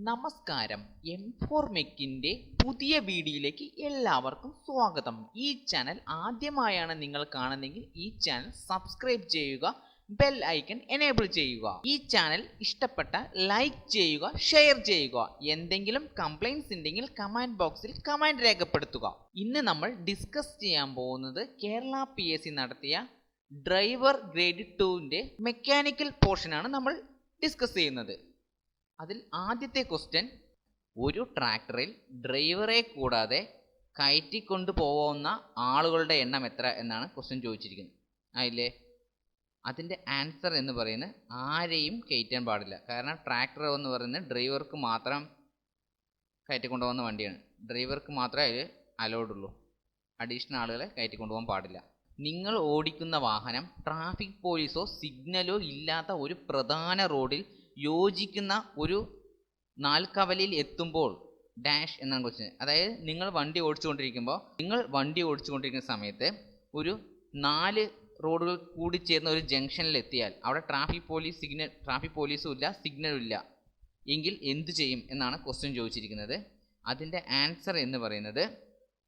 നമസ്കാരം. എംഫോർമെക്കിൻ്റെ പുതിയ വീഡിയോയിലേക്ക് എല്ലാവർക്കും സ്വാഗതം. ഈ ചാനൽ ആദ്യമായാണ് നിങ്ങൾ കാണുന്നതെങ്കിൽ ഈ ചാനൽ സബ്സ്ക്രൈബ് ചെയ്യുക, ബെൽ ഐക്കൺ എനേബിൾ ചെയ്യുക. ഈ ചാനൽ ഇഷ്ടപ്പെട്ട ലൈക്ക് ചെയ്യുക, ഷെയർ ചെയ്യുക. എന്തെങ്കിലും കംപ്ലൈൻറ്റ്സ് ഉണ്ടെങ്കിൽ കമൻറ്റ് ബോക്സിൽ കമൻറ്റ് രേഖപ്പെടുത്തുക. ഇന്ന് നമ്മൾ ഡിസ്കസ് ചെയ്യാൻ പോകുന്നത് കേരള PSC നടത്തിയ ഡ്രൈവർ ഗ്രേഡ് 2ൻ്റെ മെക്കാനിക്കൽ പോർഷനാണ് നമ്മൾ ഡിസ്കസ് ചെയ്യുന്നത്. അതിൽ ആദ്യത്തെ ക്വസ്റ്റ്യൻ, ഒരു ട്രാക്ടറിൽ ഡ്രൈവറെ കൂടാതെ കയറ്റിക്കൊണ്ടു പോകാവുന്ന ആളുകളുടെ എണ്ണം എത്ര എന്നാണ് ക്വസ്റ്റ്യൻ ചോദിച്ചിരിക്കുന്നത്. അതില്ലേ അതിൻ്റെ ആൻസർ എന്ന് പറയുന്നത് ആരെയും കയറ്റാൻ പാടില്ല. കാരണം ട്രാക്ടർ എന്ന് പറയുന്നത് ഡ്രൈവർക്ക് മാത്രം കയറ്റിക്കൊണ്ടുപോകുന്ന വണ്ടിയാണ്. ഡ്രൈവർക്ക് മാത്രമേ അതിൽ അലൗഡ് ഉള്ളൂ. അഡീഷണൽ ആളുകളെ കയറ്റിക്കൊണ്ടുപോകാൻ പാടില്ല. നിങ്ങൾ ഓടിക്കുന്ന വാഹനം ട്രാഫിക് പോലീസോ സിഗ്നലോ ഇല്ലാത്ത ഒരു പ്രധാന റോഡിൽ യോജിക്കുന്ന ഒരു നാൽക്കവലയിൽ എത്തുമ്പോൾ ഡാഷ് എന്നാണ് ക്വസ്റ്റ്യൻ. അതായത് നിങ്ങൾ വണ്ടി ഓടിച്ചുകൊണ്ടിരിക്കുന്ന സമയത്ത് ഒരു 4 റോഡുകൾ കൂടിച്ചേർന്ന ഒരു ജംഗ്ഷനിൽ എത്തിയാൽ അവിടെ ട്രാഫിക് പോലീസും ഇല്ല, സിഗ്നലും ഇല്ല എങ്കിൽ എന്തു ചെയ്യും എന്നാണ് ക്വസ്റ്റ്യൻ ചോദിച്ചിരിക്കുന്നത്. അതിൻ്റെ ആൻസർ എന്ന് പറയുന്നത്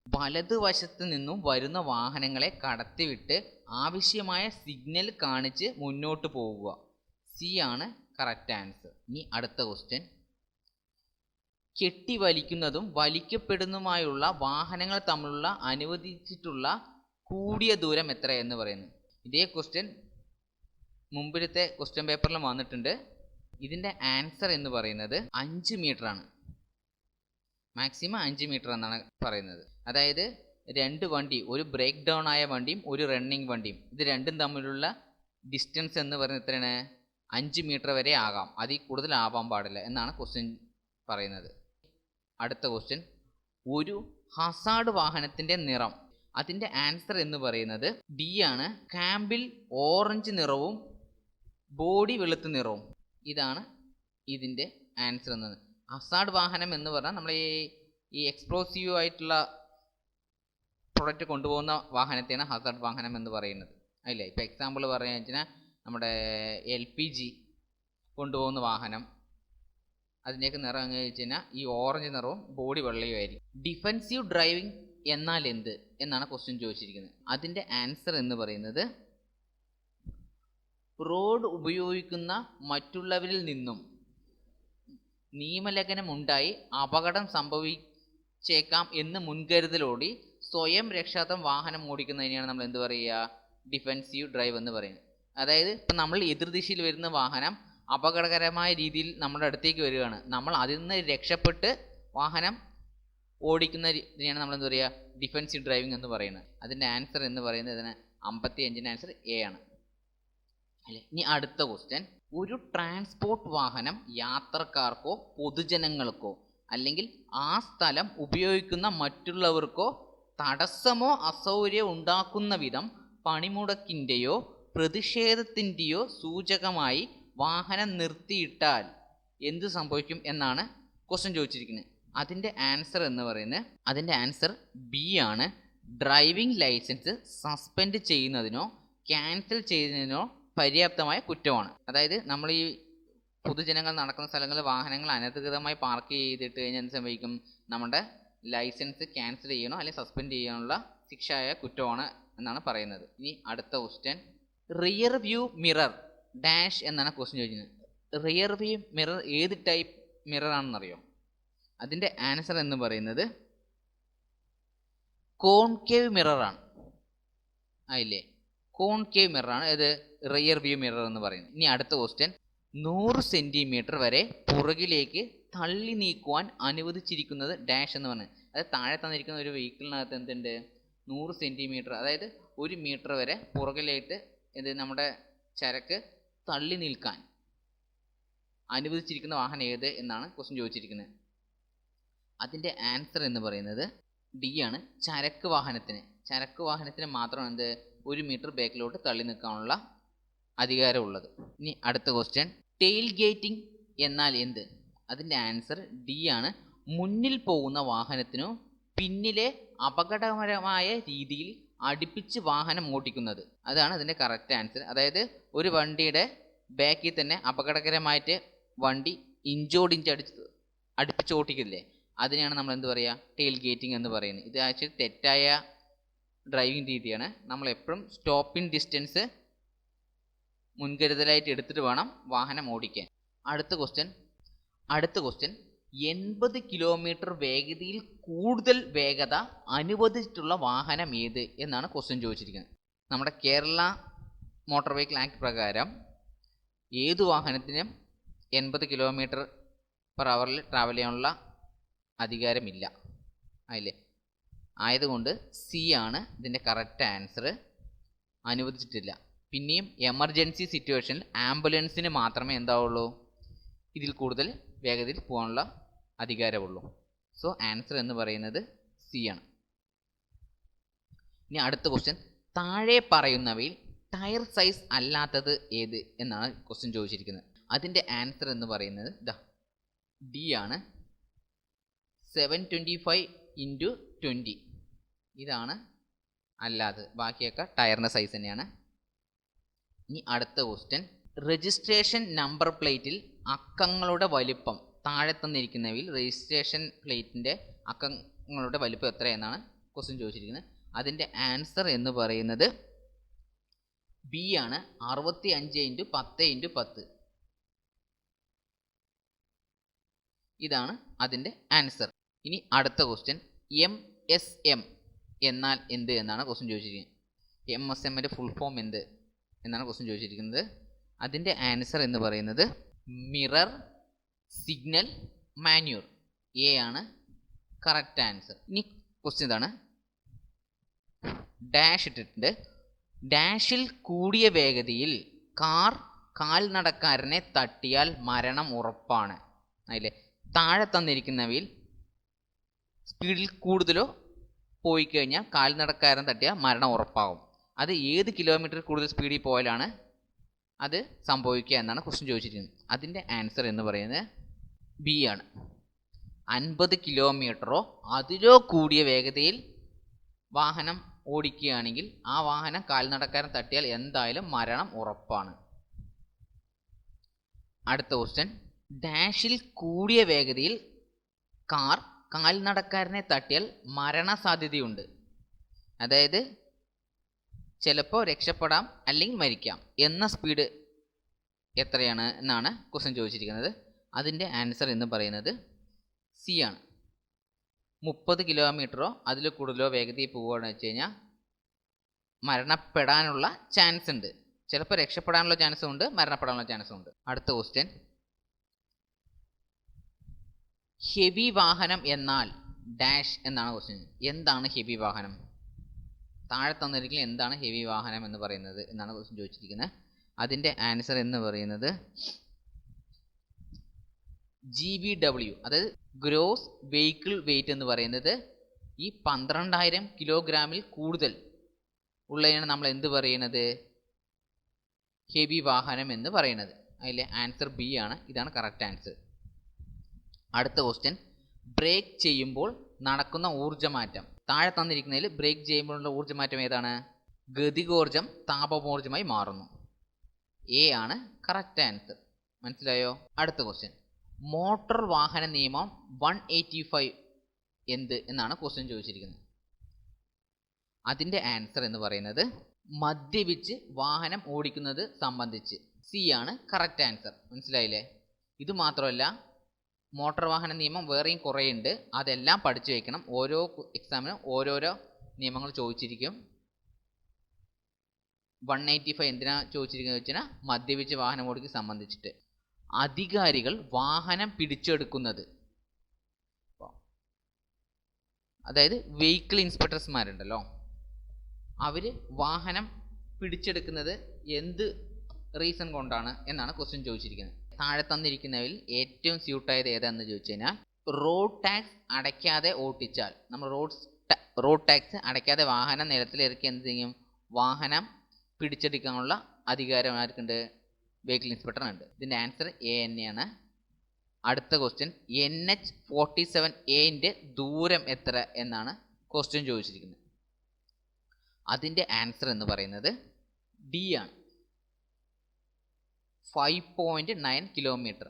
വലതുവശത്ത് നിന്നും വരുന്ന വാഹനങ്ങളെ കടത്തിവിട്ട് ആവശ്യമായ സിഗ്നൽ കാണിച്ച് മുന്നോട്ട് പോവുക. സി ആണ് കറക്റ്റ് ആൻസർ. ഇനി അടുത്ത ക്വസ്റ്റ്യൻ, കെട്ടിവലിക്കുന്നതും വലിക്കപ്പെടുന്നതുമായുള്ള വാഹനങ്ങൾ തമ്മിലുള്ള അനുവദിച്ചിട്ടുള്ള കൂടിയ ദൂരം എത്ര എന്ന് പറയുന്നു. ഇതേ ക്വസ്റ്റ്യൻ മുമ്പിലത്തെ ക്വസ്റ്റ്യൻ പേപ്പറിൽ വന്നിട്ടുണ്ട്. ഇതിൻ്റെ ആൻസർ എന്ന് പറയുന്നത് 5 മീറ്റർ ആണ്. മാക്സിമം 5 മീറ്റർ എന്നാണ് പറയുന്നത്. അതായത് 2 വണ്ടി, ഒരു ബ്രേക്ക് ഡൗൺ ആയ വണ്ടിയും ഒരു റണ്ണിങ് വണ്ടിയും, ഇത് രണ്ടും തമ്മിലുള്ള ഡിസ്റ്റൻസ് എന്ന് പറയുന്നത് എത്രയാണ്? 5 മീറ്റർ വരെ ആകാം, അതിൽ കൂടുതൽ ആവാൻ പാടില്ല എന്നാണ് ക്വസ്റ്റ്യൻ പറയുന്നത്. അടുത്ത ക്വസ്റ്റ്യൻ, ഒരു ഹസാർഡ് വാഹനത്തിൻ്റെ നിറം. അതിൻ്റെ ആൻസർ എന്ന് പറയുന്നത് ഡി ആണ്. കാമ്പിൽ ഓറഞ്ച് നിറവും ബോഡി വെളുത്ത നിറവും. ഇതാണ് ഇതിൻ്റെ ആൻസർ എന്നത്. ഹസാർഡ് വാഹനം എന്ന് പറഞ്ഞാൽ നമ്മൾ ഈ എക്സ്പ്ലോസീവ് ആയിട്ടുള്ള പ്രൊഡക്റ്റ് കൊണ്ടുപോകുന്ന വാഹനത്തെയാണ് ഹസാർഡ് വാഹനം എന്ന് പറയുന്നത്. അല്ലേ, ഇപ്പോൾ എക്സാമ്പിൾ പറയുക വെച്ചാൽ നമ്മുടെ LPG കൊണ്ടുപോകുന്ന വാഹനം, അതിൻ്റെയൊക്കെ നിറം എങ്ങനെ വെച്ച് കഴിഞ്ഞാൽ ഈ ഓറഞ്ച് നിറവും ബോഡി വെള്ളയും ആയിരിക്കും. ഡിഫെൻസീവ് ഡ്രൈവിംഗ് എന്നാൽ എന്ത് എന്നാണ് ക്വസ്റ്റ്യൻ ചോദിച്ചിരിക്കുന്നത്. അതിൻ്റെ ആൻസർ എന്ന് പറയുന്നത് റോഡ് ഉപയോഗിക്കുന്ന മറ്റുള്ളവരിൽ നിന്നും നിയമലംഘനം ഉണ്ടായി അപകടം സംഭവിച്ചേക്കാം എന്ന് മുൻകരുതലോടി സ്വയം രക്ഷാർത്ഥം വാഹനം ഓടിക്കുന്നതിനെയാണ് നമ്മൾ എന്ത് പറയുക? ഡിഫെൻസീവ് ഡ്രൈവ് എന്ന് പറയുന്നത്. അതായത് ഇപ്പം നമ്മൾ എതിർദിശയിൽ വരുന്ന വാഹനം അപകടകരമായ രീതിയിൽ നമ്മുടെ അടുത്തേക്ക് വരികയാണ്, നമ്മൾ അതിൽ നിന്ന് രക്ഷപ്പെട്ട് വാഹനം ഓടിക്കുന്ന ഇതിനെയാണ് നമ്മൾ എന്ത് പറയുക? ഡിഫെൻസീവ് ഡ്രൈവിംഗ് എന്ന് പറയുന്നത്. അതിൻ്റെ ആൻസർ എന്ന് പറയുന്നത് ഇതിന് 55ൻ്റെ ആൻസർ എ ആണ്. അല്ലേ, ഇനി അടുത്ത ക്വസ്റ്റ്യൻ, ഒരു ട്രാൻസ്പോർട്ട് വാഹനം യാത്രക്കാർക്കോ പൊതുജനങ്ങൾക്കോ അല്ലെങ്കിൽ ആ സ്ഥലം ഉപയോഗിക്കുന്ന മറ്റുള്ളവർക്കോ തടസ്സമോ അസൗകര്യമോ ഉണ്ടാക്കുന്ന വിധം പണിമുടക്കിൻ്റെയോ പ്രതിഷേധത്തിൻ്റെയോ സൂചകമായി വാഹനം നിർത്തിയിട്ടാൽ എന്ത് സംഭവിക്കും എന്നാണ് ക്വസ്റ്റ്യൻ ചോദിച്ചിരിക്കുന്നത്. അതിൻ്റെ ആൻസർ എന്ന് പറയുന്നത് അതിൻ്റെ ആൻസർ ബി ആണ്. ഡ്രൈവിംഗ് ലൈസൻസ് സസ്പെൻഡ് ചെയ്യുന്നതിനോ ക്യാൻസൽ ചെയ്യുന്നതിനോ പര്യാപ്തമായ കുറ്റമാണ്. അതായത് നമ്മൾ ഈ പൊതുജനങ്ങൾ നടക്കുന്ന സ്ഥലങ്ങളിൽ വാഹനങ്ങൾ അനധികൃതമായി പാർക്ക് ചെയ്തിട്ട് കഴിഞ്ഞാൽ എന്ത് സംഭവിക്കും? നമ്മുടെ ലൈസൻസ് ക്യാൻസൽ ചെയ്യണോ അല്ലെങ്കിൽ സസ്പെൻഡ് ചെയ്യാനുള്ള ശിക്ഷയായ കുറ്റമാണ് എന്നാണ് പറയുന്നത്. ഇനി അടുത്ത question, rear view mirror dash എന്നാണ് ക്വസ്റ്റ്യൻ ചോദിക്കുന്നത്. റിയർ വ്യൂ മിറർ ഏത് ടൈപ്പ് മിറർ ആണെന്നറിയോ? അതിൻ്റെ ആൻസർ എന്ന് പറയുന്നത് കോൺകേവ് മിററാണ്. ആയില്ലേ, കോൺകേവ് മിററാണ് ഇത് റിയർ വ്യൂ മിറർ എന്ന് പറയുന്നത്. ഇനി അടുത്ത ക്വസ്റ്റ്യൻ, 100 സെൻറ്റിമീറ്റർ വരെ പുറകിലേക്ക് തള്ളി നീക്കുവാൻ അനുവദിച്ചിരിക്കുന്നത് ഡാഷ് എന്ന് പറഞ്ഞത്. അതായത് താഴെ തന്നിരിക്കുന്ന ഒരു വെഹിക്കിളിനകത്ത് എന്തുണ്ട്? 100 സെൻറ്റിമീറ്റർ, അതായത് 1 മീറ്റർ വരെ പുറകിലായിട്ട് നമ്മുടെ ചരക്ക് തള്ളി നിൽക്കാൻ അനുവദിച്ചിരിക്കുന്ന വാഹനം ഏത് എന്നാണ് ക്വസ്റ്റ്യൻ ചോദിച്ചിരിക്കുന്നത്. അതിൻ്റെ ആൻസർ എന്ന് പറയുന്നത് ഡി ആണ്. ചരക്ക് വാഹനത്തിന് മാത്രം 1 മീറ്റർ ബാക്കിലോട്ട് തള്ളി നിൽക്കാനുള്ള അധികാരമുള്ളത്. ഇനി അടുത്ത ക്വസ്റ്റ്യൻ, ടെയിൽ ഗേറ്റിംഗ് എന്നാൽ എന്ത്? അതിൻ്റെ ആൻസർ ഡി ആണ്. മുന്നിൽ പോകുന്ന വാഹനത്തിനു പിന്നിലെ അപകടകരമായ രീതിയിൽ അടുപ്പിച്ച് വാഹനം ഓടിക്കുന്നത്. അതാണ് അതിൻ്റെ കറക്റ്റ് ആൻസർ. അതായത് ഒരു വണ്ടിയുടെ ബാക്കിൽ തന്നെ അപകടകരമായിട്ട് വണ്ടി ഇഞ്ചോടിഞ്ച് അടിച്ച് അടുപ്പിച്ച് ഓട്ടിക്കില്ലേ, അതിനെയാണ് നമ്മൾ എന്ത് പറയുക, ടെയിൽ ഗേറ്റിംഗ് എന്ന് പറയുന്നത്. ഇത് ആക്ച്വലി തെറ്റായ ഡ്രൈവിംഗ് രീതിയാണ്. നമ്മൾ എപ്പോഴും സ്റ്റോപ്പിംഗ് ഡിസ്റ്റൻസ് മുൻകരുതലായിട്ട് എടുത്തിട്ട് വേണം വാഹനം ഓടിക്കാൻ. അടുത്ത ക്വസ്റ്റ്യൻ 80 കിലോമീറ്റർ വേഗതയിൽ കൂടുതൽ വേഗത അനുവദിച്ചിട്ടുള്ള വാഹനം ഏത് എന്നാണ് ക്വസ്റ്റ്യൻ ചോദിച്ചിരിക്കുന്നത്. നമ്മുടെ കേരള മോട്ടോർ വെഹിക്കിൾ ആക്ട് പ്രകാരം ഏതു വാഹനത്തിനും 80 കിലോമീറ്റർ പെർ അവറിൽ ട്രാവൽ ചെയ്യാനുള്ള അധികാരമില്ല അതില്ലേ. ആയതുകൊണ്ട് സി ആണ് ഇതിൻ്റെ കറക്റ്റ് ആൻസർ. അനുവദിച്ചിട്ടില്ല. പിന്നെയും എമർജൻസി സിറ്റുവേഷനിൽ ആംബുലൻസിന് മാത്രമേ എന്താവുള്ളൂ, ഇതിൽ കൂടുതൽ വേഗതയിൽ പോകാനുള്ള അധികാരമുള്ളൂ. സോ ആൻസർ എന്ന് പറയുന്നത് സി ആണ്. ഇനി അടുത്ത ക്വസ്റ്റ്യൻ, താഴെ പറയുന്നവയിൽ ടയർ സൈസ് അല്ലാത്തത് ഏത് എന്നാണ് ക്വസ്റ്റ്യൻ ചോദിച്ചിരിക്കുന്നത്. അതിൻ്റെ ആൻസർ എന്ന് പറയുന്നത് ഡി ആണ്. 725x20 ഇതാണ് അല്ലാതെ. ബാക്കിയൊക്കെ ടയറിൻ്റെ സൈസ് തന്നെയാണ്. ഇനി അടുത്ത ക്വസ്റ്റ്യൻ, രജിസ്ട്രേഷൻ നമ്പർ പ്ലേറ്റിൽ അക്കങ്ങളുടെ വലിപ്പം താഴെ തന്നിരിക്കുന്നവയിൽ രജിസ്ട്രേഷൻ പ്ലേറ്റിൻ്റെ അക്കങ്ങളുടെ വലിപ്പം എത്ര എന്നാണ് ക്വസ്റ്റ്യൻ ചോദിച്ചിരിക്കുന്നത്. അതിൻ്റെ ആൻസർ എന്ന് പറയുന്നത് ബി ആണ്. 65x10x10 ഇതാണ് അതിൻ്റെ ആൻസർ. ഇനി അടുത്ത ക്വസ്റ്റ്യൻ, MSM എന്നാൽ എന്ത് എന്നാണ് ക്വസ്റ്റ്യൻ ചോദിച്ചിരിക്കുന്നത്. MSMൻ്റെ ഫുൾ ഫോം എന്ത് എന്നാണ് ക്വസ്റ്റ്യൻ ചോദിച്ചിരിക്കുന്നത്. അതിൻ്റെ ആൻസർ എന്ന് പറയുന്നത് മിറർ സിഗ്നൽ മാന്യൂർ. എ ആണ് കറക്റ്റ് ആൻസർ. ഇനി ക്വസ്റ്റ്യൻ ഇതാണ്, ഡാഷ് ഇട്ടിട്ടുണ്ട്. ഡാഷിൽ കൂടിയ വേഗതയിൽ കാർ കാൽനടക്കാരനെ തട്ടിയാൽ മരണം ഉറപ്പാണ്. അതിലെ താഴെ തന്നിരിക്കുന്നവയിൽ സ്പീഡിൽ കൂടുതലോ പോയി കഴിഞ്ഞാൽ കാൽനടക്കാരൻ തട്ടിയാൽ മരണം ഉറപ്പാകും. അത് ഏത് കിലോമീറ്റർ കൂടുതൽ സ്പീഡിൽ പോയാലാണ് അത് സംഭവിക്കുക എന്നാണ് ക്വസ്റ്റ്യൻ ചോദിച്ചിരിക്കുന്നത്. അതിൻ്റെ ആൻസർ എന്ന് പറയുന്നത് ബി ആണ്. 50 കിലോമീറ്ററോ അതിലോ കൂടിയ വേഗതയിൽ വാഹനം ഓടിക്കുകയാണെങ്കിൽ ആ വാഹനം കാൽനടക്കാരൻ തട്ടിയാൽ എന്തായാലും മരണം ഉറപ്പാണ്. അടുത്ത ക്വസ്റ്റ്യൻ, ഡാഷിൽ കൂടിയ വേഗതയിൽ കാർ കാൽനടക്കാരനെ തട്ടിയാൽ മരണസാധ്യതയുണ്ട്. അതായത് ചിലപ്പോൾ രക്ഷപ്പെടാം അല്ലെങ്കിൽ മരിക്കാം എന്ന സ്പീഡ് എത്രയാണ് എന്നാണ് ക്വസ്റ്റ്യൻ ചോദിച്ചിരിക്കുന്നത്. അതിൻ്റെ ആൻസർ എന്ന് പറയുന്നത് സി ആണ്. 30 കിലോമീറ്ററോ അതിൽ കൂടുതലോ വേഗതയിൽ പോവുകയാണെന്ന് വെച്ച് കഴിഞ്ഞാൽ മരണപ്പെടാനുള്ള ചാൻസ് ഉണ്ട്. ചിലപ്പോൾ രക്ഷപ്പെടാനുള്ള ചാൻസും ഉണ്ട്, മരണപ്പെടാനുള്ള ചാൻസും ഉണ്ട്. അടുത്ത ക്വസ്റ്റ്യൻ, ഹെവി വാഹനം എന്നാൽ ഡാഷ് എന്നാണ് ക്വസ്റ്റ്യൻ. എന്താണ് ഹെവി വാഹനം? താഴെ തന്നിരിക്കുന്ന എന്താണ് ഹെവി വാഹനം എന്ന് പറയുന്നത് എന്നാണ് ക്വസ്റ്റ്യൻ ചോദിച്ചിരിക്കുന്നത്. അതിൻ്റെ ആൻസർ എന്ന് പറയുന്നത് GVW, അതായത് ഗ്രോസ് വെഹിക്കിൾ വെയിറ്റ് എന്ന് പറയുന്നത് ഈ 12,000 കിലോഗ്രാമിൽ കൂടുതൽ ഉള്ളതിനാണ് നമ്മൾ എന്ത് പറയുന്നത്, ഹെവി വാഹനം എന്ന് പറയുന്നത്. അതിലെ ആൻസർ ബി ആണ്. ഇതാണ് കറക്റ്റ് ആൻസർ. അടുത്ത ക്വസ്റ്റ്യൻ, ബ്രേക്ക് ചെയ്യുമ്പോൾ നടക്കുന്ന ഊർജ്ജമാറ്റം. താഴെ തന്നിരിക്കുന്നതിൽ ബ്രേക്ക് ചെയ്യുമ്പോഴുള്ള ഊർജ്ജമാറ്റം ഏതാണ്? ഗതികോർജ്ജം താപമോർജ്ജമായി മാറുന്നു. എ ആണ് കറക്റ്റ് ആൻസർ. മനസ്സിലായോ? അടുത്ത ക്വസ്റ്റ്യൻ, മോട്ടോർ വാഹന നിയമം 185 എന്ത് എന്നാണ് ക്വസ്റ്റ്യൻ ചോദിച്ചിരിക്കുന്നത്. അതിൻ്റെ ആൻസർ എന്ന് പറയുന്നത് മദ്യപിച്ച് വാഹനം ഓടിക്കുന്നത് സംബന്ധിച്ച്. സി ആണ് കറക്റ്റ് ആൻസർ. മനസ്സിലായില്ലേ? ഇത് മാത്രമല്ല, മോട്ടോർ വാഹന നിയമം വേറെയും കുറേ ഉണ്ട്. അതെല്ലാം പഠിച്ചു വയ്ക്കണം. ഓരോ എക്സാമിനും ഓരോരോ നിയമങ്ങൾ ചോദിച്ചിരിക്കും. 185 എന്തിനാ ചോദിച്ചിരിക്കുന്നത് വെച്ചാൽ മദ്യപിച്ച് വാഹനം ഓടിക്കുക സംബന്ധിച്ചിട്ട്. അധികാരികൾ വാഹനം പിടിച്ചെടുക്കുന്നത്, അതായത് വെഹിക്കിൾ ഇൻസ്പെക്ടർമാരുണ്ടല്ലോ, അവർ വാഹനം പിടിച്ചെടുക്കുന്നത് എന്ത് റീസൺ കൊണ്ടാണ് എന്നാണ് ക്വസ്റ്റ്യൻ ചോദിച്ചിരിക്കുന്നത്. താഴെ തന്നിരിക്കുന്നതിൽ ഏറ്റവും സ്യൂട്ടായത് ഏതാണെന്ന് ചോദിച്ചു കഴിഞ്ഞാൽ, റോഡ് ടാക്സ് അടയ്ക്കാതെ ഓട്ടിച്ചാൽ, നമ്മൾ റോഡ് ടാക്സ് അടയ്ക്കാതെ വാഹനം നിരത്തിലിറക്കി എന്ത് ചെയ്യും, വാഹനം പിടിച്ചെടുക്കാനുള്ള അധികാരം ആർക്കുണ്ട്? വെഹിക്കിൾ ഇൻസ്പെക്ടറിനുണ്ട്. ഇതിൻ്റെ ആൻസർ എ തന്നെയാണ്. അടുത്ത ക്വസ്റ്റ്യൻ, NH47A ദൂരം എത്ര എന്നാണ് ക്വസ്റ്റ്യൻ ചോദിച്ചിരിക്കുന്നത്. അതിൻ്റെ ആൻസർ എന്ന് പറയുന്നത് ഡി ആണ്, 5.9 കിലോമീറ്റർ.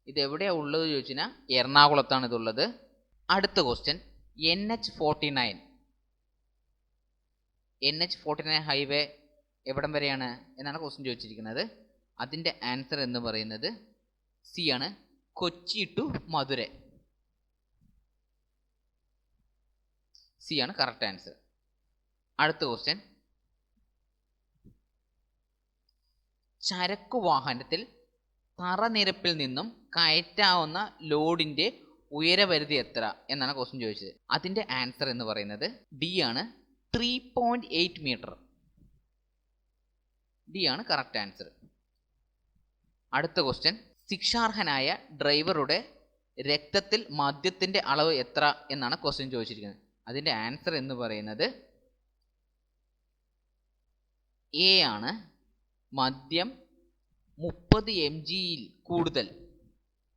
ഇത് എവിടെയാണ് ഉള്ളത് ചോദിച്ചു കഴിഞ്ഞാൽ എറണാകുളത്താണ് ഇതുള്ളത്. അടുത്ത ക്വസ്റ്റ്യൻ NH49. NH49 ഹൈവേ എവിടം വരെയാണ് എന്നാണ് ക്വസ്റ്റ്യൻ ചോദിച്ചിരിക്കുന്നത്. അതിൻ്റെ ആൻസർ എന്ന് പറയുന്നത് സി ആണ്, കൊച്ചി ടു മധുരൈ. സി ആണ് കറക്റ്റ് ആൻസർ. അടുത്ത ക്വസ്റ്റ്യൻ, ചരക്കു വാഹനത്തിൽ തറനിരപ്പിൽ നിന്നും കയറ്റാവുന്ന ലോഡിന്റെ ഉയരപരിധി എത്ര എന്നാണ് ക്വസ്റ്റ്യൻ ചോദിച്ചത്. അതിന്റെ ആൻസർ എന്ന് പറയുന്നത് ഡി ആണ്, 3.8 മീറ്റർ. ഡി ആണ് കറക്റ്റ് ആൻസർ. അടുത്ത ക്വസ്റ്റ്യൻ, ശിക്ഷാർഹനായ ഡ്രൈവറുടെ രക്തത്തിൽ മദ്യത്തിന്റെ അളവ് എത്ര എന്നാണ് ക്വസ്റ്റ്യൻ ചോദിച്ചിരിക്കുന്നത്. അതിന്റെ ആൻസർ എന്ന് പറയുന്നത് എ ആണ്, മദ്യം 30 mg കൂടുതൽ,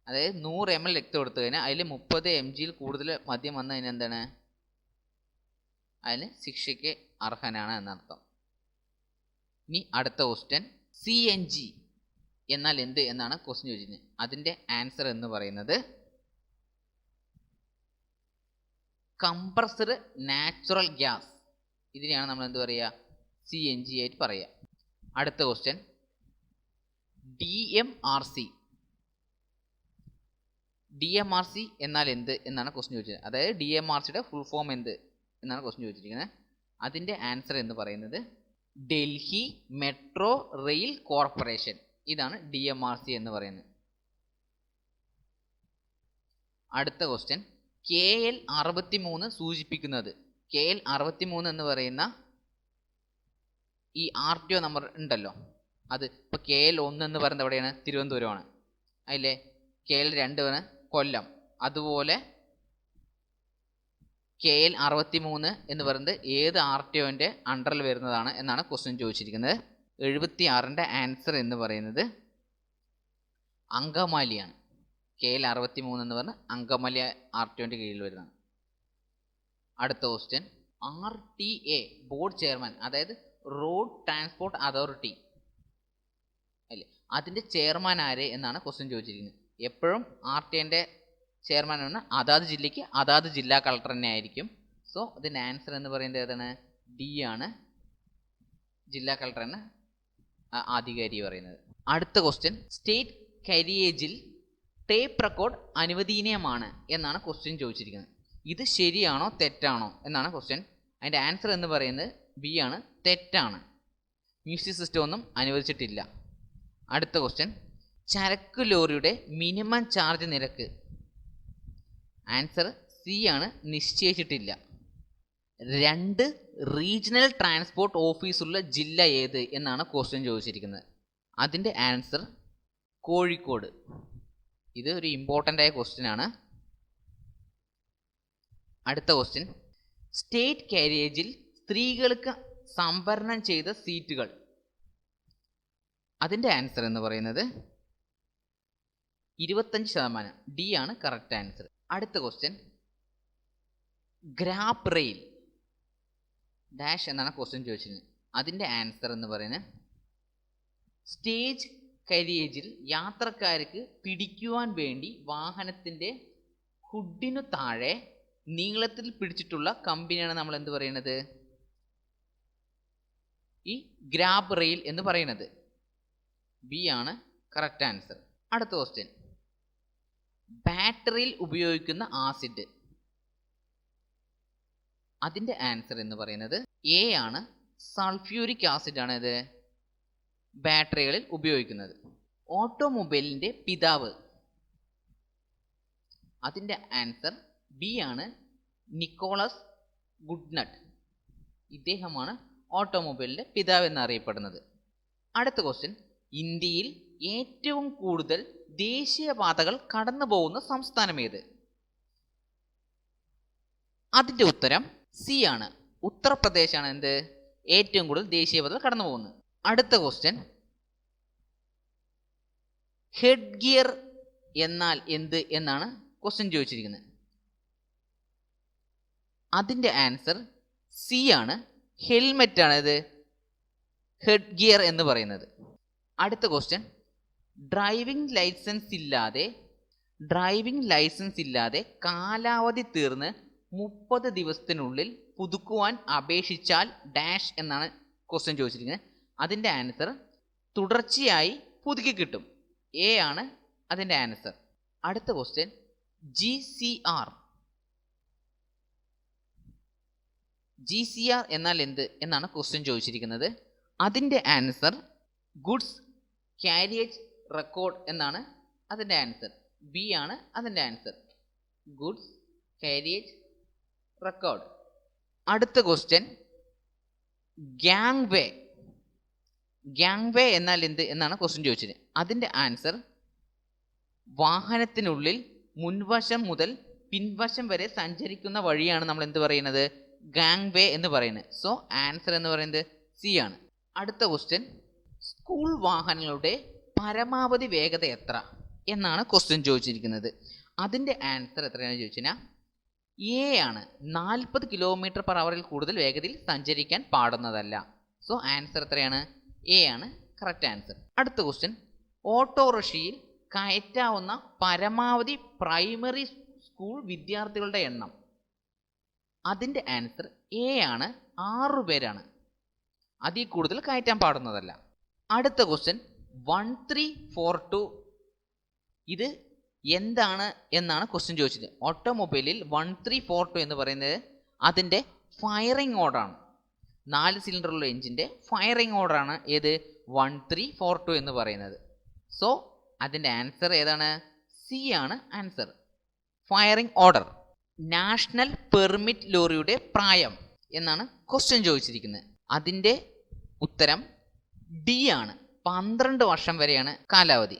അതായത് 100 ml രക്തം എടുത്തു കഴിഞ്ഞാൽ അതിൽ 30 mg കൂടുതൽ മദ്യം വന്നു കഴിഞ്ഞാൽ എന്താണ്, അതിന് ശിക്ഷയ്ക്ക് അർഹനാണ് എന്നർത്ഥം. ഇനി അടുത്ത ക്വസ്റ്റ്യൻ, CNG എന്നാൽ എന്ത് എന്നാണ് ക്വസ്റ്റ്യൻ ചോദിച്ചത്. അതിൻ്റെ ആൻസർ എന്ന് പറയുന്നത് കംപ്രസ്ഡ് നാച്ചുറൽ ഗ്യാസ്. ഇതിനെയാണ് നമ്മൾ എന്ത് പറയുക, CNG ആയിട്ട് പറയുക. അടുത്ത ക്വസ്റ്റ്യൻ, DMRC എന്നാൽ എന്ത് എന്നാണ് ക്വസ്റ്റ്യൻ ചോദിച്ചത്. അതായത് DMRCയുടെ ഫുൾ ഫോം എന്ത് എന്നാണ് ക്വസ്റ്റ്യൻ ചോദിച്ചിരിക്കുന്നത്. അതിൻ്റെ ആൻസർ എന്ന് പറയുന്നത് ഡൽഹി മെട്രോ റെയിൽ കോർപ്പറേഷൻ. ഇതാണ് DMRC എന്ന് പറയുന്നത്. അടുത്ത ക്വസ്റ്റ്യൻ, KL 63 സൂചിപ്പിക്കുന്നത്. KL 63 എന്ന് പറയുന്ന ഈ RTO നമ്പർ ഉണ്ടല്ലോ, അത് ഇപ്പോൾ KL 1 എന്ന് പറയുന്നത് എവിടെയാണ്, തിരുവനന്തപുരമാണ്. അതിലെ KL 2 ആണ് കൊല്ലം. അതുപോലെ KL 63 എന്ന് പറയുന്നത് ഏത് RTOൻ്റെ അണ്ടറിൽ വരുന്നതാണ് എന്നാണ് ക്വസ്റ്റ്യൻ ചോദിച്ചിരിക്കുന്നത്. 76ൻ്റെ ആൻസർ എന്ന് പറയുന്നത് അങ്കമാലിയാണ്. KL 63 എന്ന് പറഞ്ഞാൽ അങ്കമാലി RTOൻ്റെ കീഴിൽ വരുന്നതാണ്. അടുത്ത ക്വസ്റ്റ്യൻ, RTA ബോർഡ് ചെയർമാൻ, അതായത് റോഡ് ട്രാൻസ്പോർട്ട് അതോറിറ്റി അല്ലേ, അതിൻ്റെ ചെയർമാൻ ആര് എന്നാണ് ക്വസ്റ്റ്യൻ ചോദിച്ചിരിക്കുന്നത്. എപ്പോഴും RTAൻ്റെ ചെയർമാൻ എന്ന് അതാത് ജില്ലയ്ക്ക് അതാത് ജില്ലാ കളക്ടർ തന്നെ ആയിരിക്കും. സോ ഇതിൻ്റെ ആൻസർ എന്ന് പറയുന്നത് ഏതാണ്, ഡി ആണ്, ജില്ലാ കളക്ടർ എന്ന ആധികാരി പറയുന്നത്. അടുത്ത ക്വസ്റ്റ്യൻ, സ്റ്റേറ്റ് കരിയേജിൽ ടേപ്പ് റെക്കോർഡ് അനുവദനീയമാണ് എന്നാണ് ക്വസ്റ്റ്യൻ ചോദിച്ചിരിക്കുന്നത്. ഇത് ശരിയാണോ തെറ്റാണോ എന്നാണ് ക്വസ്റ്റ്യൻ. അതിൻ്റെ ആൻസർ എന്ന് പറയുന്നത് ബി ആണ്, തെറ്റാണ്. മ്യൂസിക് സിസ്റ്റം ഒന്നും അനുവദിച്ചിട്ടില്ല. അടുത്ത ക്വസ്റ്റ്യൻ, ചരക്ക് ലോറിയുടെ മിനിമം ചാർജ് നിരക്ക്. ആൻസർ സി ആണ്, നിശ്ചയിച്ചിട്ടില്ല. 2 റീജിയണൽ ട്രാൻസ്പോർട്ട് ഓഫീസുള്ള ജില്ല ഏത് എന്നാണ് ക്വസ്റ്റ്യൻ ചോദിച്ചിരിക്കുന്നത്. അതിൻ്റെ ആൻസർ കോഴിക്കോട്. ഇത് ഒരു ഇമ്പോർട്ടൻ്റ് ആയ ക്വസ്റ്റ്യൻ ആണ്. അടുത്ത ക്വസ്റ്റ്യൻ, സ്റ്റേറ്റ് കാരിയേജിൽ സ്ത്രീകൾക്ക് സംവരണം ചെയ്ത സീറ്റുകൾ. അതിൻ്റെ ആൻസർ എന്ന് പറയുന്നത് 25%. ഡി ആണ് കറക്റ്റ് ആൻസർ. അടുത്ത ക്വസ്റ്റ്യൻ, ഗ്രാബ് റെയിൽ ഡാഷ് എന്നാണ് ക്വസ്റ്റ്യൻ ചോദിച്ചിരുന്നത്. അതിൻ്റെ ആൻസർ എന്ന് പറയുന്നത് സ്റ്റേജ് കരിയേജിൽ യാത്രക്കാർക്ക് പിടിക്കുവാൻ വേണ്ടി വാഹനത്തിൻ്റെ ഹുഡിനു താഴെ നീളത്തിൽ പിടിച്ചിട്ടുള്ള കമ്പിയാണ് നമ്മൾ എന്ത് പറയുന്നത്, ഈ ഗ്രാബ് റെയിൽ എന്ന് പറയുന്നത്. ബി ആണ് കറക്റ്റ് ആൻസർ. അടുത്ത ക്വസ്റ്റ്യൻ, ബാറ്ററിയിൽ ഉപയോഗിക്കുന്ന ആസിഡ്. അതിൻ്റെ ആൻസർ എന്ന് പറയുന്നത് എ ആണ്, സൾഫ്യൂരിക് ആസിഡ് ആണ് ഇത് ബാറ്ററികളിൽ ഉപയോഗിക്കുന്നത്. ഓട്ടോമൊബൈലിൻ്റെ പിതാവ്. അതിൻ്റെ ആൻസർ ബി ആണ്, നിക്കോളസ് ഗുഡ്നട്ട്. ഇദ്ദേഹമാണ് ഓട്ടോമൊബൈലിൻ്റെ പിതാവ് എന്നറിയപ്പെടുന്നത്. അടുത്ത ക്വസ്റ്റ്യൻ, ഇന്ത്യയിൽ ഏറ്റവും കൂടുതൽ ദേശീയപാതകൾ കടന്നു പോകുന്ന സംസ്ഥാനം ഏത്? അതിൻ്റെ ഉത്തരം സി ആണ്, ഉത്തർപ്രദേശാണ് എന്ത് ഏറ്റവും കൂടുതൽ ദേശീയപാതകൾ കടന്നു പോകുന്നത്. അടുത്ത ക്വസ്റ്റ്യൻ, ഹെഡ് ഗിയർ എന്നാൽ എന്ത് എന്നാണ് ക്വസ്റ്റ്യൻ ചോദിച്ചിരിക്കുന്നത്. അതിൻ്റെ ആൻസർ സി ആണ്, ഹെൽമെറ്റ് ആണ് ഇത് ഹെഡ് ഗിയർ എന്ന് പറയുന്നത്. അടുത്ത ക്വസ്റ്റ്യൻ, ഡ്രൈവിംഗ് ലൈസൻസ് ഇല്ലാതെ ഡ്രൈവിംഗ് ലൈസൻസ് ഇല്ലാതെ കാലാവധി തീർന്ന് 30 ദിവസത്തിനുള്ളിൽ പുതുക്കുവാൻ അപേക്ഷിച്ചാൽ ഡാഷ് എന്നാണ് ക്വസ്റ്റ്യൻ ചോദിച്ചിരിക്കുന്നത്. അതിൻ്റെ ആൻസർ തുടർച്ചയായി പുതുക്കി കിട്ടും. എ ആണ് അതിൻ്റെ ആൻസർ. അടുത്ത ക്വസ്റ്റ്യൻ GCR. GCR എന്നാൽ എന്ത് എന്നാണ് ക്വസ്റ്റ്യൻ ചോദിച്ചിരിക്കുന്നത്. അതിൻ്റെ ആൻസർ ഗുഡ്സ് ക്യാരിയേജ് റെക്കോർഡ് എന്നാണ് അതിൻ്റെ ആൻസർ. ബി ആണ് അതിൻ്റെ ആൻസർ, ഗുഡ്സ് ക്യാരിയേജ് റെക്കോർഡ്. അടുത്ത ക്വസ്റ്റ്യൻ ഗ്യാങ് വേ. ഗ്യാങ് വേ എന്നാൽ എന്ത് എന്നാണ് ക്വസ്റ്റ്യൻ ചോദിച്ചത്. അതിൻ്റെ ആൻസർ വാഹനത്തിനുള്ളിൽ മുൻവശം മുതൽ പിൻവശം വരെ സഞ്ചരിക്കുന്ന വഴിയാണ് നമ്മൾ എന്ത് പറയുന്നത്, ഗാങ് വേ എന്ന് പറയുന്നത്. സോ ആൻസർ എന്ന് പറയുന്നത് സി ആണ്. അടുത്ത ക്വസ്റ്റ്യൻ സ്കൂൾ വാഹനങ്ങളുടെ പരമാവധി വേഗത എത്ര എന്നാണ് ക്വസ്റ്റ്യൻ ചോദിച്ചിരിക്കുന്നത്. അതിൻ്റെ ആൻസർ എത്രയാണെന്ന് ചോദിച്ചു കഴിഞ്ഞാൽ എ ആണ്. 40 km/h കൂടുതൽ വേഗതയിൽ സഞ്ചരിക്കാൻ പാടുന്നതല്ല. സോ ആൻസർ എത്രയാണ്, എ ആണ് കറക്റ്റ് ആൻസർ. അടുത്ത ക്വസ്റ്റ്യൻ ഓട്ടോറിക്ഷയിൽ കയറ്റാവുന്ന പരമാവധി പ്രൈമറി സ്കൂൾ വിദ്യാർത്ഥികളുടെ എണ്ണം. അതിൻ്റെ ആൻസർ എ ആണ്, 6 പേരാണ്. അതിൽ കൂടുതൽ കയറ്റാൻ പാടുന്നതല്ല. അടുത്ത ക്വസ്റ്റ്യൻ 1342. ഇത് എന്താണ് എന്നാണ് ക്വസ്റ്റ്യൻ ചോദിച്ചത്. ഓട്ടോമൊബൈലിൽ 1342 എന്ന് പറയുന്നത് അതിൻ്റെ ഫയറിംഗ് ഓർഡറാണ്. 4 സിലിണ്ടറുള്ള എഞ്ചിൻ്റെ ഫയറിംഗ് ഓർഡറാണ് ഏത് 1342 എന്ന് പറയുന്നത്. സോ അതിൻ്റെ ആൻസർ ഏതാണ്, സി ആണ് answer, firing order. National permit ലോറിയുടെ പ്രായം എന്നാണ് ക്വസ്റ്റ്യൻ ചോദിച്ചിരിക്കുന്നത്. അതിൻ്റെ ഉത്തരം ഡി ആണ്, 12 വർഷം വരെയാണ് കാലാവധി.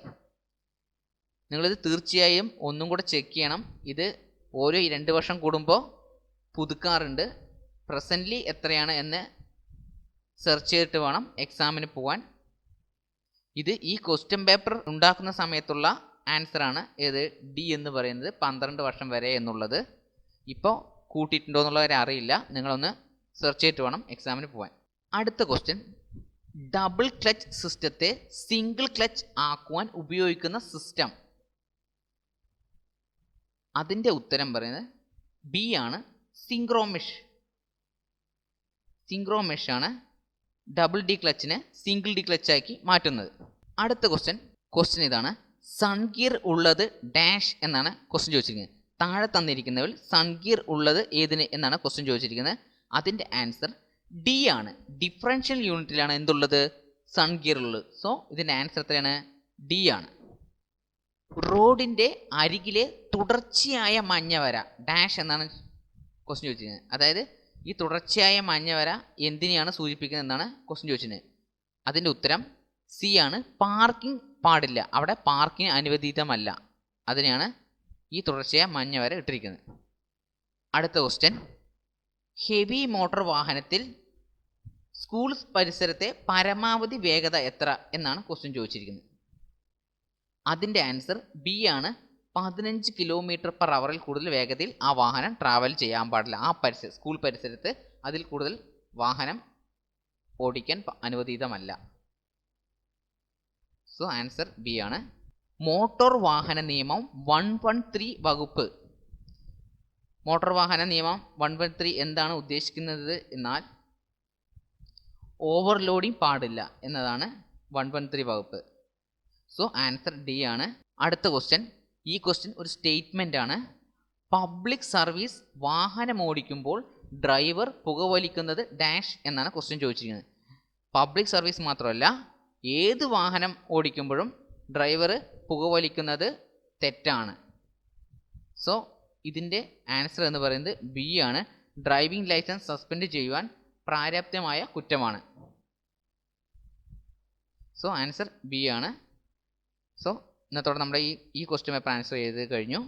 നിങ്ങളിത് തീർച്ചയായും ഒന്നും കൂടെ ചെക്ക് ചെയ്യണം. ഇത് ഓരോ 2 വർഷം കൂടുമ്പോൾ പുതുക്കാറുണ്ട്. പ്രസൻ്റ്ലി എത്രയാണ് എന്ന് സെർച്ച് ചെയ്തിട്ട് വേണം എക്സാമിന് പോകാൻ. ഇത് ഈ ക്വസ്റ്റ്യൻ പേപ്പർ ഉണ്ടാക്കുന്ന സമയത്തുള്ള ആൻസറാണ് ഏത്, ഡി എന്ന് പറയുന്നത് 12 വർഷം വരെ എന്നുള്ളത്. ഇപ്പോൾ കൂട്ടിയിട്ടുണ്ടോ എന്നുള്ള കാര്യം അറിയില്ല. നിങ്ങളൊന്ന് സെർച്ച് ചെയ്തിട്ട് വേണം എക്സാമിന് പോകാൻ. അടുത്ത ക്വസ്റ്റ്യൻ ഡബിൾ ക്ലച്ച് സിസ്റ്റത്തെ സിംഗിൾ ക്ലച്ച് ആക്കുവാൻ ഉപയോഗിക്കുന്ന സിസ്റ്റം. അതിൻ്റെ ഉത്തരം പറയുന്നത് ബി ആണ്, സിങ്ക്രോമെഷ്. സിങ്ക്രോമെഷ് ആണ് ഡബിൾ ഡി ക്ലച്ചിനെ സിംഗിൾ ഡി ക്ലച്ചാക്കി മാറ്റുന്നത്. അടുത്ത ക്വസ്റ്റ്യൻ ഇതാണ്, സൺഗിയർ ഉള്ളത് ഡാഷ് എന്നാണ് ക്വസ്റ്റ്യൻ ചോദിച്ചിരിക്കുന്നത്. താഴെ തന്നിരിക്കുന്നവരിൽ സൺഗിയർ ഉള്ളത് ഏതിന് എന്നാണ് ക്വസ്റ്റ്യൻ ചോദിച്ചിരിക്കുന്നത്. അതിൻ്റെ ആൻസർ ഡി ആണ്, ഡിഫറൻഷ്യൽ യൂണിറ്റിലാണ് എന്തുള്ളത്, സൺഗിയർ ഉള്ളത്. സോ ഇതിൻ്റെ ആൻസർ എത്രയാണ്, ഡി ആണ്. റോഡിൻ്റെ അരികിലെ തുടർച്ചയായ മഞ്ഞവര ഡാഷ് എന്നാണ് ക്വസ്റ്റ്യൻ ചോദിച്ചിരിക്കുന്നത്. അതായത് ഈ തുടർച്ചയായ മഞ്ഞവര എന്തിനെയാണ് സൂചിപ്പിക്കുന്നത് എന്നാണ് ക്വസ്റ്റ്യൻ ചോദിച്ചത്. അതിൻ്റെ ഉത്തരം സി ആണ്, പാർക്കിംഗ് പാടില്ല, അവിടെ പാർക്കിംഗ് അനുവദിതമല്ല, അതിനെയാണ് ഈ തുടർച്ചയായ മഞ്ഞവര ഇട്ടിരിക്കുന്നത്. അടുത്ത ക്വസ്റ്റ്യൻ ഹെവി മോട്ടോർ വാഹനത്തിൽ സ്കൂൾ പരിസരത്തെ പരമാവധി വേഗത എത്ര എന്നാണ് ക്വസ്റ്റ്യൻ ചോദിച്ചിരിക്കുന്നത്. അതിൻ്റെ ആൻസർ ബി ആണ്, 15 km/h കൂടുതൽ വേഗതയിൽ ആ വാഹനം ട്രാവൽ ചെയ്യാൻ പാടില്ല. ആ സ്കൂൾ പരിസരത്ത് അതിൽ കൂടുതൽ വാഹനം ഓടിക്കാൻ അനുവദിതമല്ല. സോ ആൻസർ ബി ആണ്. മോട്ടോർ വാഹന നിയമം 113 വകുപ്പ്. മോട്ടോർ വാഹന നിയമം 113 എന്താണ് ഉദ്ദേശിക്കുന്നത് എന്നാൽ ഓവർലോഡിങ് പാടില്ല എന്നതാണ് 113 വകുപ്പ്. സോ ആൻസർ ഡി ആണ്. അടുത്ത ക്വസ്റ്റ്യൻ, ഈ ക്വസ്റ്റ്യൻ ഒരു സ്റ്റേറ്റ്മെൻ്റ് ആണ്. പബ്ലിക് സർവീസ് വാഹനം ഓടിക്കുമ്പോൾ ഡ്രൈവർ പുകവലിക്കുന്നത് ഡാഷ് എന്നാണ് ക്വസ്റ്റ്യൻ ചോദിച്ചിരിക്കുന്നത്. പബ്ലിക് സർവീസ് മാത്രമല്ല, ഏത് വാഹനം ഓടിക്കുമ്പോഴും ഡ്രൈവർ പുകവലിക്കുന്നത് തെറ്റാണ്. സോ ഇതിൻ്റെ ആൻസർ എന്ന് പറയുന്നത് ബി ആണ്, ഡ്രൈവിംഗ് ലൈസൻസ് സസ്പെൻഡ് ചെയ്യുവാൻ പ്രാരാബ്ധമായ കുറ്റമാണ്. സോ ആൻസർ ബി ആണ്. സോ ഇന്നത്തോടെ നമ്മുടെ ഈ ക്വസ്റ്റ്യൻ പേപ്പർ ആൻസർ ചെയ്ത് കഴിഞ്ഞു.